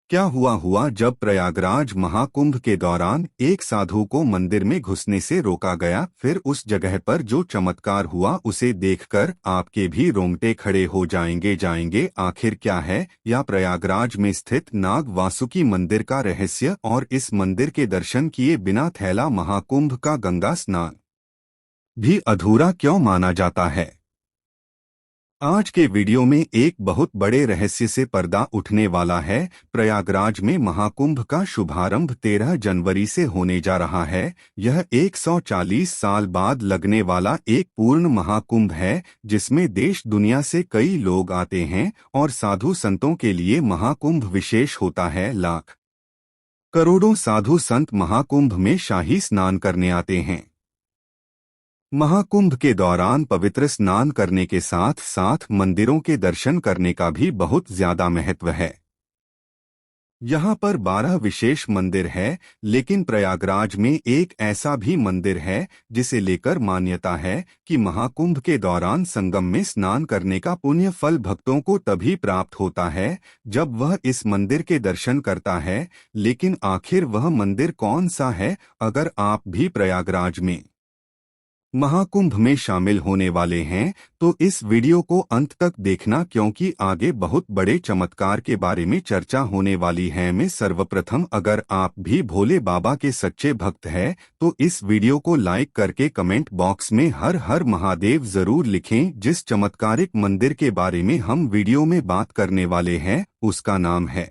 क्या हुआ जब प्रयागराज महाकुंभ के दौरान एक साधु को मंदिर में घुसने से रोका गया, फिर उस जगह पर जो चमत्कार हुआ उसे देखकर आपके भी रोंगटे खड़े हो जाएंगे। आखिर क्या है या प्रयागराज में स्थित नाग वासुकी मंदिर का रहस्य, और इस मंदिर के दर्शन किए बिना थैला महाकुंभ का गंगा स्नान भी अधूरा क्यों माना जाता है। आज के वीडियो में एक बहुत बड़े रहस्य से पर्दा उठने वाला है। प्रयागराज में महाकुंभ का शुभारंभ 13 जनवरी से होने जा रहा है। यह 140 साल बाद लगने वाला एक पूर्ण महाकुंभ है, जिसमें देश दुनिया से कई लोग आते हैं और साधु संतों के लिए महाकुंभ विशेष होता है। लाख करोड़ों साधु संत महाकुंभ में शाही स्नान करने आते हैं। महाकुंभ के दौरान पवित्र स्नान करने के साथ साथ मंदिरों के दर्शन करने का भी बहुत ज्यादा महत्व है। यहाँ पर 12 विशेष मंदिर है, लेकिन प्रयागराज में एक ऐसा भी मंदिर है जिसे लेकर मान्यता है कि महाकुंभ के दौरान संगम में स्नान करने का पुण्य फल भक्तों को तभी प्राप्त होता है जब वह इस मंदिर के दर्शन करता है। लेकिन आखिर वह मंदिर कौन सा है? अगर आप भी प्रयागराज में महाकुंभ में शामिल होने वाले हैं तो इस वीडियो को अंत तक देखना, क्योंकि आगे बहुत बड़े चमत्कार के बारे में चर्चा होने वाली है। में सर्वप्रथम, अगर आप भी भोले बाबा के सच्चे भक्त हैं तो इस वीडियो को लाइक करके कमेंट बॉक्स में हर हर महादेव जरूर लिखें। जिस चमत्कारिक मंदिर के बारे में हम वीडियो में बात करने वाले हैं उसका नाम है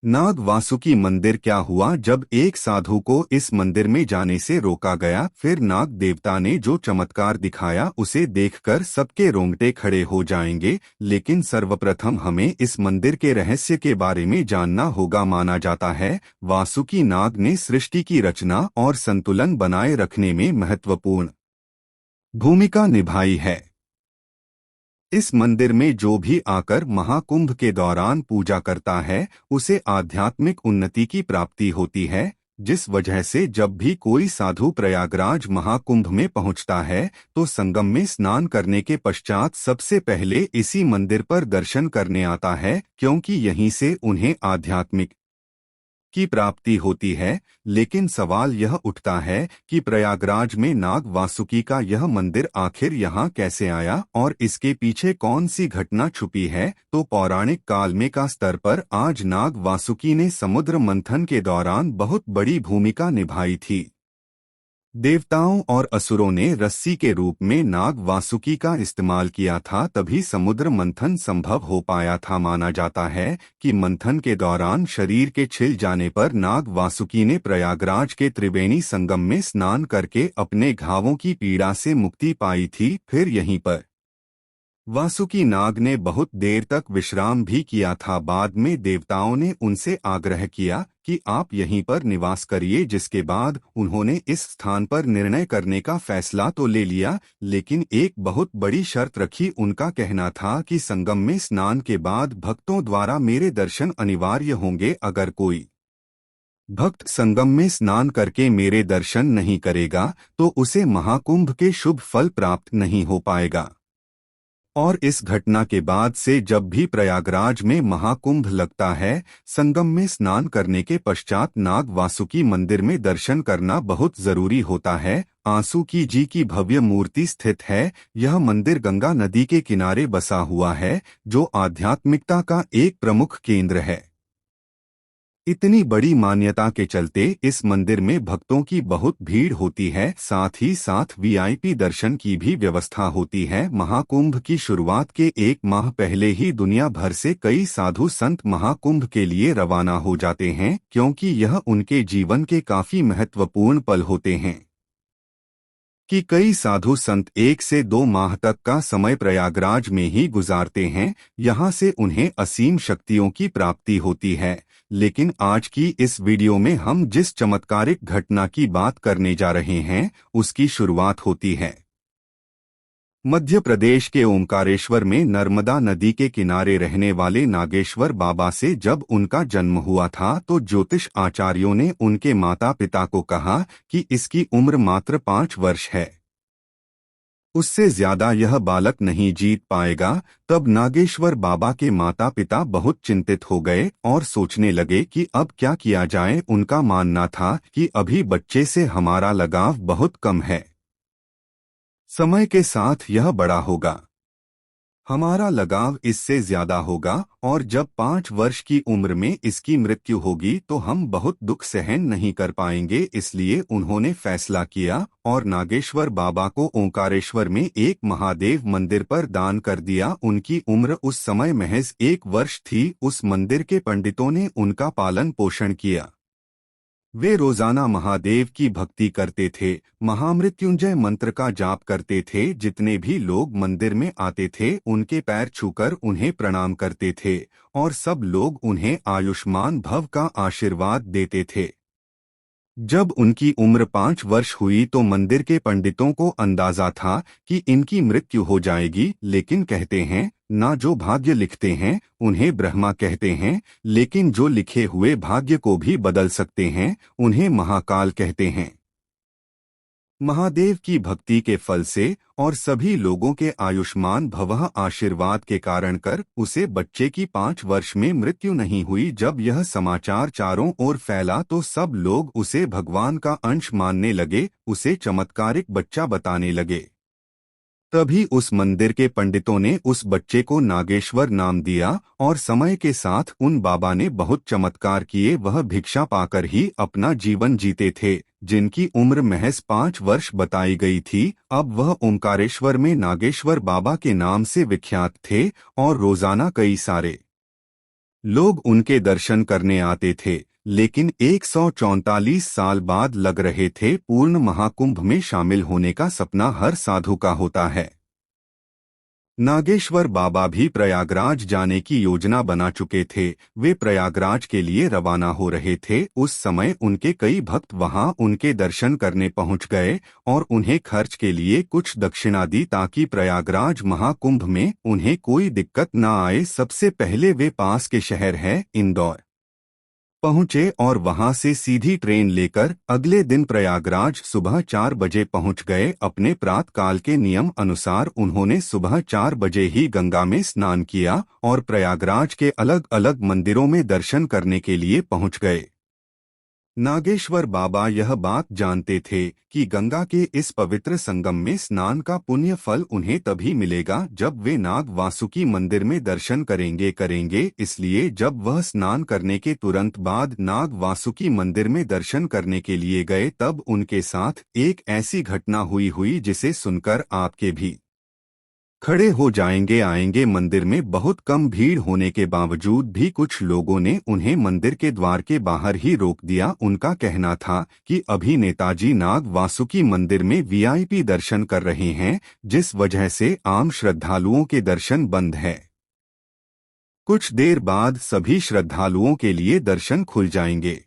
नाग वासुकी मंदिर। क्या हुआ जब एक साधु को इस मंदिर में जाने से रोका गया, फिर नाग देवता ने जो चमत्कार दिखाया उसे देखकर सबके रोंगटे खड़े हो जाएंगे। लेकिन सर्वप्रथम हमें इस मंदिर के रहस्य के बारे में जानना होगा। माना जाता है वासुकी नाग ने सृष्टि की रचना और संतुलन बनाए रखने में महत्वपूर्ण भूमिका निभाई है। इस मंदिर में जो भी आकर महाकुंभ के दौरान पूजा करता है उसे आध्यात्मिक उन्नति की प्राप्ति होती है, जिस वजह से जब भी कोई साधु प्रयागराज महाकुंभ में पहुंचता है तो संगम में स्नान करने के पश्चात सबसे पहले इसी मंदिर पर दर्शन करने आता है, क्योंकि यहीं से उन्हें आध्यात्मिक की प्राप्ति होती है। लेकिन सवाल यह उठता है कि प्रयागराज में नाग वासुकी का यह मंदिर आखिर यहाँ कैसे आया और इसके पीछे कौन सी घटना छुपी है। तो पौराणिक काल में का स्तर पर आज नाग वासुकी ने समुद्र मंथन के दौरान बहुत बड़ी भूमिका निभाई थी। देवताओं और असुरों ने रस्सी के रूप में नाग वासुकी का इस्तेमाल किया था, तभी समुद्र मंथन संभव हो पाया था। माना जाता है कि मंथन के दौरान शरीर के छिल जाने पर नाग वासुकी ने प्रयागराज के त्रिवेणी संगम में स्नान करके अपने घावों की पीड़ा से मुक्ति पाई थी। फिर यहीं पर वासुकी नाग ने बहुत देर तक विश्राम भी किया था। बाद में देवताओं ने उनसे आग्रह किया कि आप यहीं पर निवास करिए, जिसके बाद उन्होंने इस स्थान पर निर्णय करने का फैसला तो ले लिया, लेकिन एक बहुत बड़ी शर्त रखी। उनका कहना था कि संगम में स्नान के बाद भक्तों द्वारा मेरे दर्शन अनिवार्य होंगे। अगर कोई भक्त संगम में स्नान करके मेरे दर्शन नहीं करेगा तो उसे महाकुंभ के शुभ फल प्राप्त नहीं हो पाएगा। और इस घटना के बाद से जब भी प्रयागराज में महाकुंभ लगता है, संगम में स्नान करने के पश्चात नाग वासुकी मंदिर में दर्शन करना बहुत जरूरी होता है। वासुकी जी की भव्य मूर्ति स्थित है। यह मंदिर गंगा नदी के किनारे बसा हुआ है, जो आध्यात्मिकता का एक प्रमुख केंद्र है। इतनी बड़ी मान्यता के चलते इस मंदिर में भक्तों की बहुत भीड़ होती है। साथ ही साथ वीआईपी दर्शन की भी व्यवस्था होती है। महाकुंभ की शुरुआत के एक माह पहले ही दुनिया भर से कई साधु संत महाकुंभ के लिए रवाना हो जाते हैं, क्योंकि यह उनके जीवन के काफी महत्वपूर्ण पल होते हैं। कि कई साधु संत 1 से 2 माह तक का समय प्रयागराज में ही गुजारते हैं। यहाँ से उन्हें असीम शक्तियों की प्राप्ति होती है। लेकिन आज की इस वीडियो में हम जिस चमत्कारिक घटना की बात करने जा रहे हैं उसकी शुरुआत होती है मध्य प्रदेश के ओमकारेश्वर में नर्मदा नदी के किनारे रहने वाले नागेश्वर बाबा से। जब उनका जन्म हुआ था तो ज्योतिष आचार्यों ने उनके माता पिता को कहा कि इसकी उम्र मात्र 5 वर्ष है। उससे ज्यादा यह बालक नहीं जीत पाएगा। तब नागेश्वर बाबा के माता पिता बहुत चिंतित हो गए और सोचने लगे कि अब क्या किया जाए। उनका मानना था कि अभी बच्चे से हमारा लगाव बहुत कम है, समय के साथ यह बड़ा होगा, हमारा लगाव इससे ज्यादा होगा, और जब 5 वर्ष की उम्र में इसकी मृत्यु होगी तो हम बहुत दुख सहन नहीं कर पाएंगे। इसलिए उन्होंने फैसला किया और नागेश्वर बाबा को ओंकारेश्वर में एक महादेव मंदिर पर दान कर दिया। उनकी उम्र उस समय महज 1 वर्ष थी। उस मंदिर के पंडितों ने उनका पालन पोषण किया। वे रोजाना महादेव की भक्ति करते थे, महामृत्युंजय मंत्र का जाप करते थे। जितने भी लोग मंदिर में आते थे उनके पैर छूकर उन्हें प्रणाम करते थे और सब लोग उन्हें आयुष्मान भव का आशीर्वाद देते थे। जब उनकी उम्र 5 वर्ष हुई तो मंदिर के पंडितों को अंदाजा था कि इनकी मृत्यु हो जाएगी, लेकिन कहते हैं ना जो भाग्य लिखते हैं उन्हें ब्रह्मा कहते हैं, लेकिन जो लिखे हुए भाग्य को भी बदल सकते हैं उन्हें महाकाल कहते हैं। महादेव की भक्ति के फल से और सभी लोगों के आयुष्मान भवः आशीर्वाद के कारण कर उसे बच्चे की 5 वर्ष में मृत्यु नहीं हुई। जब यह समाचार चारों ओर फैला तो सब लोग उसे भगवान का अंश मानने लगे, उसे चमत्कारिक बच्चा बताने लगे। तभी उस मंदिर के पंडितों ने उस बच्चे को नागेश्वर नाम दिया और समय के साथ उन बाबा ने बहुत चमत्कार किए। वह भिक्षा पाकर ही अपना जीवन जीते थे। जिनकी उम्र महज 5 वर्ष बताई गई थी, अब वह ओंकारेश्वर में नागेश्वर बाबा के नाम से विख्यात थे और रोजाना कई सारे लोग उनके दर्शन करने आते थे। लेकिन 144 साल बाद लग रहे थे पूर्ण महाकुंभ में शामिल होने का सपना हर साधु का होता है। नागेश्वर बाबा भी प्रयागराज जाने की योजना बना चुके थे। वे प्रयागराज के लिए रवाना हो रहे थे। उस समय उनके कई भक्त वहां उनके दर्शन करने पहुंच गए और उन्हें खर्च के लिए कुछ दक्षिणा दी ताकि प्रयागराज महाकुंभ में उन्हें कोई दिक्कत न आए। सबसे पहले वे पास के शहर है इंदौर पहुंचे और वहां से सीधी ट्रेन लेकर अगले दिन प्रयागराज सुबह 4 बजे पहुंच गए। अपने प्रातःकाल के नियम अनुसार उन्होंने सुबह 4 बजे ही गंगा में स्नान किया और प्रयागराज के अलग अलग मंदिरों में दर्शन करने के लिए पहुंच गए। नागेश्वर बाबा यह बात जानते थे कि गंगा के इस पवित्र संगम में स्नान का पुण्य फल उन्हें तभी मिलेगा जब वे नाग वासुकी मंदिर में दर्शन करेंगे। इसलिए जब वह स्नान करने के तुरंत बाद नाग वासुकी मंदिर में दर्शन करने के लिए गए तब उनके साथ एक ऐसी घटना हुई जिसे सुनकर आपके भी खड़े हो आएंगे। मंदिर में बहुत कम भीड़ होने के बावजूद भी कुछ लोगों ने उन्हें मंदिर के द्वार के बाहर ही रोक दिया। उनका कहना था कि अभी नेताजी नाग वासुकी मंदिर में वीआईपी दर्शन कर रहे हैं, जिस वजह से आम श्रद्धालुओं के दर्शन बंद है। कुछ देर बाद सभी श्रद्धालुओं के लिए दर्शन खुल जाएंगे।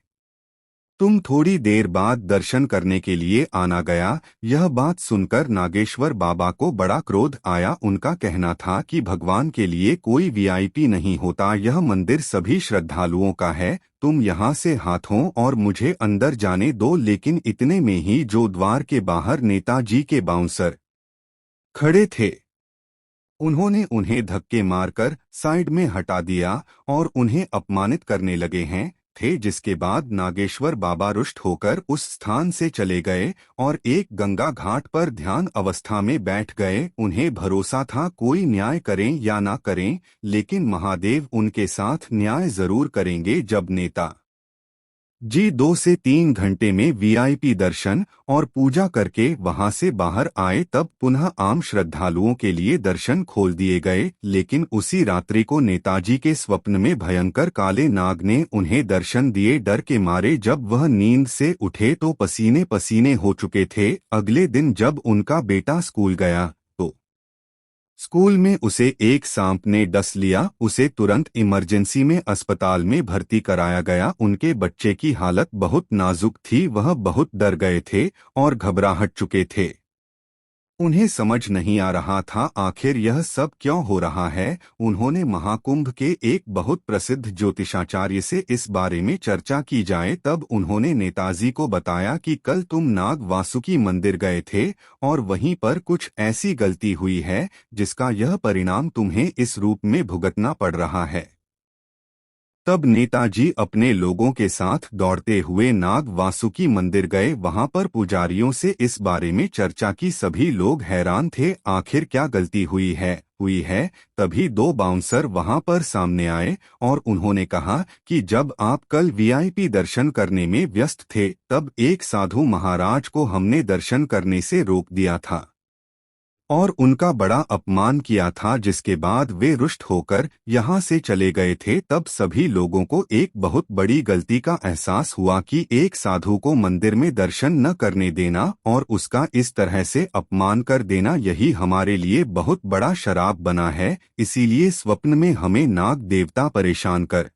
तुम थोड़ी देर बाद दर्शन करने के लिए आना गया। यह बात सुनकर नागेश्वर बाबा को बड़ा क्रोध आया। उनका कहना था कि भगवान के लिए कोई वीआईपी नहीं होता, यह मंदिर सभी श्रद्धालुओं का है। तुम यहाँ से हाथों और मुझे अंदर जाने दो। लेकिन इतने में ही जो द्वार के बाहर नेताजी के बाउंसर खड़े थे उन्होंने उन्हें धक्के मारकर साइड में हटा दिया और उन्हें अपमानित करने लगे थे, जिसके बाद नागेश्वर बाबा रुष्ट होकर उस स्थान से चले गए और एक गंगा घाट पर ध्यान अवस्था में बैठ गए। उन्हें भरोसा था कोई न्याय करें या ना करें, लेकिन महादेव उनके साथ न्याय जरूर करेंगे। जब नेता जी 2 से 3 घंटे में वीआईपी दर्शन और पूजा करके वहां से बाहर आए तब पुनः आम श्रद्धालुओं के लिए दर्शन खोल दिए गए। लेकिन उसी रात्रि को नेताजी के स्वप्न में भयंकर काले नाग ने उन्हें दर्शन दिए। डर के मारे जब वह नींद से उठे तो पसीने पसीने हो चुके थे। अगले दिन जब उनका बेटा स्कूल गया स्कूल में उसे एक सांप ने डस लिया। उसे तुरंत इमरजेंसी में अस्पताल में भर्ती कराया गया। उनके बच्चे की हालत बहुत नाजुक थी, वह बहुत डर गए थे और घबराहट चुके थे। उन्हें समझ नहीं आ रहा था आखिर यह सब क्यों हो रहा है। उन्होंने महाकुंभ के एक बहुत प्रसिद्ध ज्योतिषाचार्य से इस बारे में चर्चा की जाए। तब उन्होंने नेताजी को बताया कि कल तुम नाग वासुकी मंदिर गए थे और वहीं पर कुछ ऐसी गलती हुई है जिसका यह परिणाम तुम्हें इस रूप में भुगतना पड़ रहा है। तब नेताजी अपने लोगों के साथ दौड़ते हुए नाग वासुकी मंदिर गए। वहां पर पुजारियों से इस बारे में चर्चा की। सभी लोग हैरान थे आखिर क्या गलती हुई है। तभी दो बाउंसर वहां पर सामने आए और उन्होंने कहा कि जब आप कल वीआईपी दर्शन करने में व्यस्त थे तब एक साधु महाराज को हमने दर्शन करने से रोक दिया था और उनका बड़ा अपमान किया था, जिसके बाद वे रुष्ट होकर यहाँ से चले गए थे। तब सभी लोगों को एक बहुत बड़ी गलती का एहसास हुआ कि एक साधु को मंदिर में दर्शन न करने देना और उसका इस तरह से अपमान कर देना यही हमारे लिए बहुत बड़ा श्राप बना है। इसीलिए स्वप्न में हमें नाग देवता परेशान कर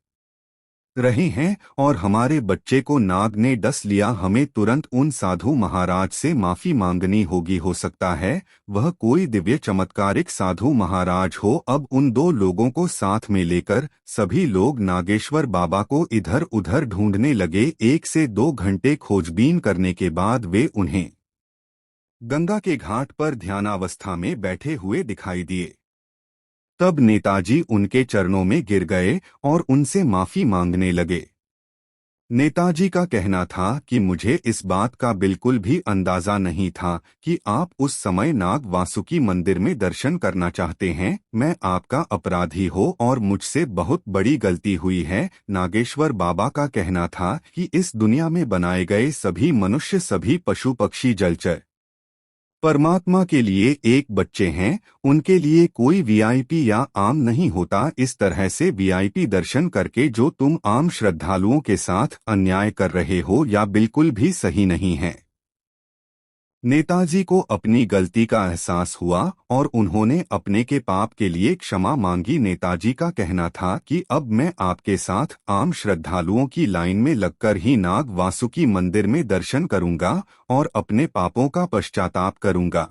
रहे हैं और हमारे बच्चे को नाग ने डस लिया। हमें तुरंत उन साधु महाराज से माफी मांगनी होगी। हो सकता है वह कोई दिव्य चमत्कारिक साधु महाराज हो। अब उन दो लोगों को साथ में लेकर सभी लोग नागेश्वर बाबा को इधर उधर ढूंढने लगे। 1 से 2 घंटे खोजबीन करने के बाद वे उन्हें गंगा के घाट पर ध्यानावस्था में बैठे हुए दिखाई दिए। तब नेताजी उनके चरणों में गिर गए और उनसे माफी मांगने लगे। नेताजी का कहना था कि मुझे इस बात का बिल्कुल भी अंदाजा नहीं था कि आप उस समय नाग वासुकी मंदिर में दर्शन करना चाहते हैं। मैं आपका अपराधी हो और मुझसे बहुत बड़ी गलती हुई है। नागेश्वर बाबा का कहना था कि इस दुनिया में बनाए गए सभी मनुष्य, सभी पशु पक्षी, जलचर परमात्मा के लिए एक बच्चे हैं। उनके लिए कोई वीआईपी या आम नहीं होता। इस तरह से वीआईपी दर्शन करके जो तुम आम श्रद्धालुओं के साथ अन्याय कर रहे हो या बिल्कुल भी सही नहीं है। नेताजी को अपनी गलती का एहसास हुआ और उन्होंने अपने के पाप के लिए क्षमा मांगी। नेताजी का कहना था कि अब मैं आपके साथ आम श्रद्धालुओं की लाइन में लगकर ही नाग वासुकी मंदिर में दर्शन करूंगा और अपने पापों का पश्चाताप करूंगा।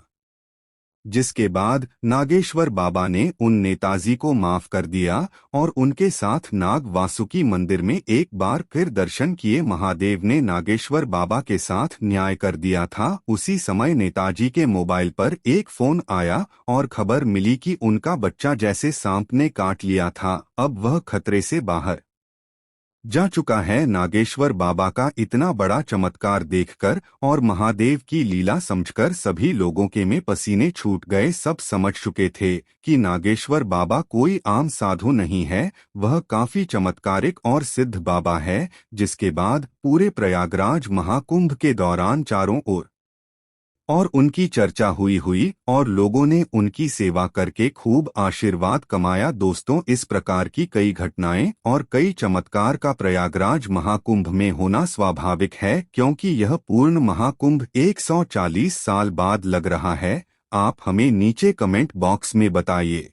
जिसके बाद नागेश्वर बाबा ने उन नेताजी को माफ कर दिया और उनके साथ नाग वासुकी मंदिर में एक बार फिर दर्शन किए। महादेव ने नागेश्वर बाबा के साथ न्याय कर दिया था। उसी समय नेताजी के मोबाइल पर एक फोन आया और खबर मिली कि उनका बच्चा जैसे सांप ने काट लिया था। अब वह खतरे से बाहर जा चुका है। नागेश्वर बाबा का इतना बड़ा चमत्कार देखकर और महादेव की लीला समझकर सभी लोगों के में पसीने छूट गए। सब समझ चुके थे कि नागेश्वर बाबा कोई आम साधु नहीं है, वह काफी चमत्कारिक और सिद्ध बाबा है। जिसके बाद पूरे प्रयागराज महाकुंभ के दौरान चारों ओर और उनकी चर्चा हुई और लोगों ने उनकी सेवा करके खूब आशीर्वाद कमाया। दोस्तों, इस प्रकार की कई घटनाएं और कई चमत्कार का प्रयागराज महाकुंभ में होना स्वाभाविक है, क्योंकि यह पूर्ण महाकुंभ 140 साल बाद लग रहा है। आप हमें नीचे कमेंट बॉक्स में बताइए।